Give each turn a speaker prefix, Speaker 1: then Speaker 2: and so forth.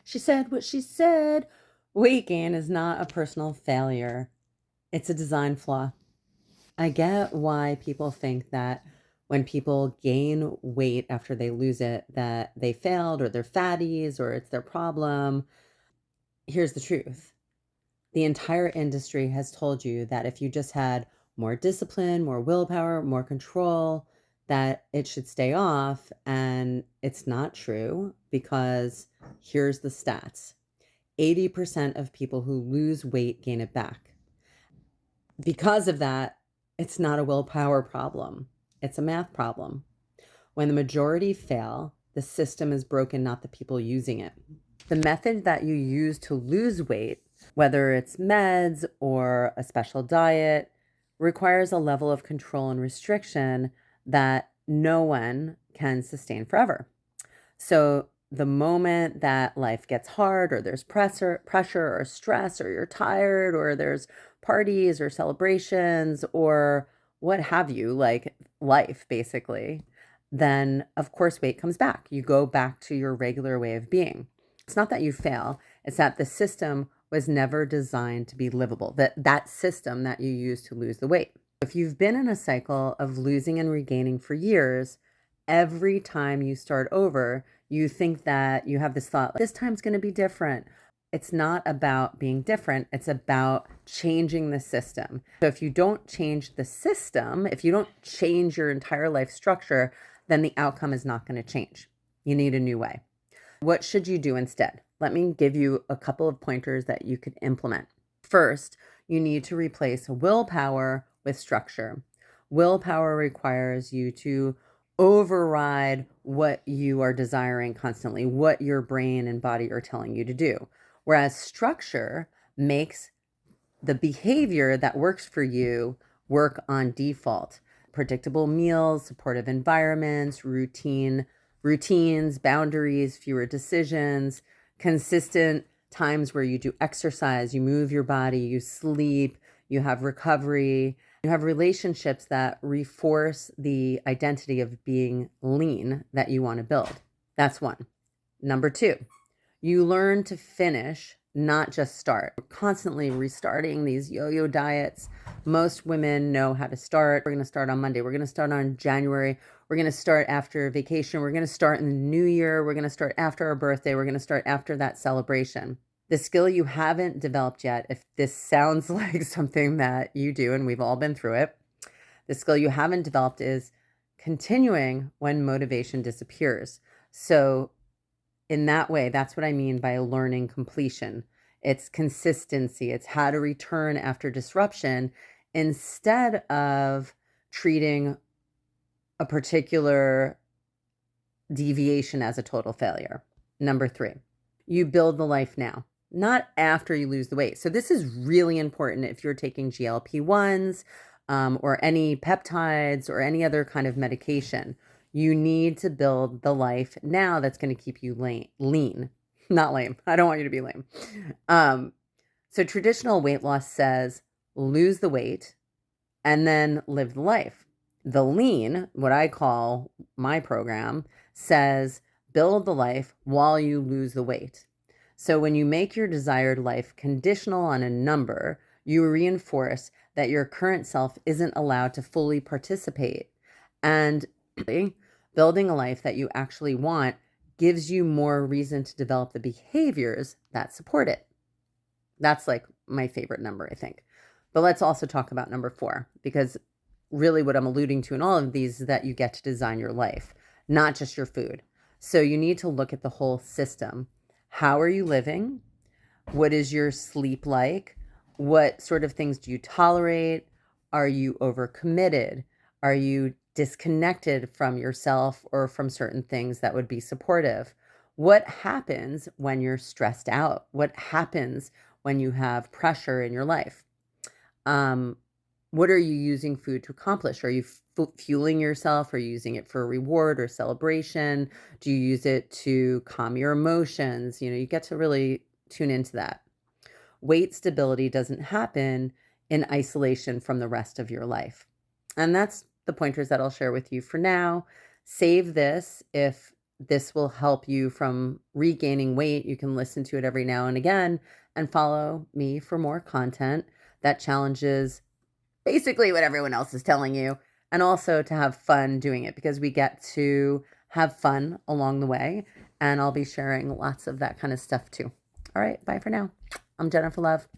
Speaker 1: She said what she said. Weight gain is not a personal failure. It's a design flaw. I get why people think that when people gain weight after they lose it, that they failed or they're fatties or it's their problem. Here's the truth. The entire industry has told you that if you just had more discipline, more willpower, more control, that it should stay off. And it's not true because here's the stats. 80% of people who lose weight gain it back. Because of that, it's not a willpower problem. It's a math problem. When the majority fail, the system is broken, not the people using it. The method that you use to lose weight, whether it's meds or a special diet, requires a level of control and restriction that no one can sustain forever. So the moment that life gets hard or there's pressure or stress or you're tired or there's parties or celebrations or what have you, like life basically, then of course weight comes back. You go back to your regular way of being. It's not that you fail, it's that the system was never designed to be livable. That system that you use to lose the weight. If you've been in a cycle of losing and regaining for years, every time you start over, you think that you have this thought, this time's going to be different. It's not about being different. It's about changing the system. So if you don't change the system, if you don't change your entire life structure, then the outcome is not going to change. You need a new way. What should you do instead? Let me give you a couple of pointers that you could implement. First, you need to replace willpower with structure. Willpower requires you to override what you are desiring constantly, what your brain and body are telling you to do. Whereas structure makes the behavior that works for you work on default. Predictable meals, supportive environments, routines, boundaries, fewer decisions, consistent times where you do exercise, you move your body, you sleep, you have recovery, you have relationships that reinforce the identity of being lean that you want to build. That's one. Number two, you learn to finish, not just start. We're constantly restarting these yo-yo diets. Most women know how to start. We're going to start on Monday. We're going to start on January. We're going to start after vacation. We're going to start in the new year. We're going to start after our birthday. We're going to start after that celebration. The skill you haven't developed yet, if this sounds like something that you do, and we've all been through it, the skill you haven't developed is continuing when motivation disappears. So in that way, that's what I mean by learning completion. It's consistency. It's how to return after disruption instead of treating a particular deviation as a total failure. Number three, you build the life now, not after you lose the weight. So this is really important if you're taking GLP-1s or any peptides or any other kind of medication. You need to build the life now that's going to keep you lean, not lame. I don't want you to be lame. So traditional weight loss says lose the weight and then live the life. The lean, what I call my program, says build the life while you lose the weight. So when you make your desired life conditional on a number, you reinforce that your current self isn't allowed to fully participate. And building a life that you actually want gives you more reason to develop the behaviors that support it. That's like my favorite number, I think. But let's also talk about number 4, because really what I'm alluding to in all of these is that you get to design your life, not just your food. So you need to look at the whole system. How are you living? What is your sleep like? What sort of things do you tolerate? Are you overcommitted? Are you disconnected from yourself or from certain things that would be supportive? What happens when you're stressed out? What happens when you have pressure in your life? What are you using food to accomplish? Are you fueling yourself? Are you using it for reward or celebration? Do you use it to calm your emotions? You get to really tune into that. Weight stability doesn't happen in isolation from the rest of your life. And that's the pointers that I'll share with you for now. Save this if this will help you from regaining weight. You can listen to it every now and again and follow me for more content that challenges basically what everyone else is telling you, and also to have fun doing it because we get to have fun along the way. And I'll be sharing lots of that kind of stuff too. All right, bye for now. I'm Jennifer Love.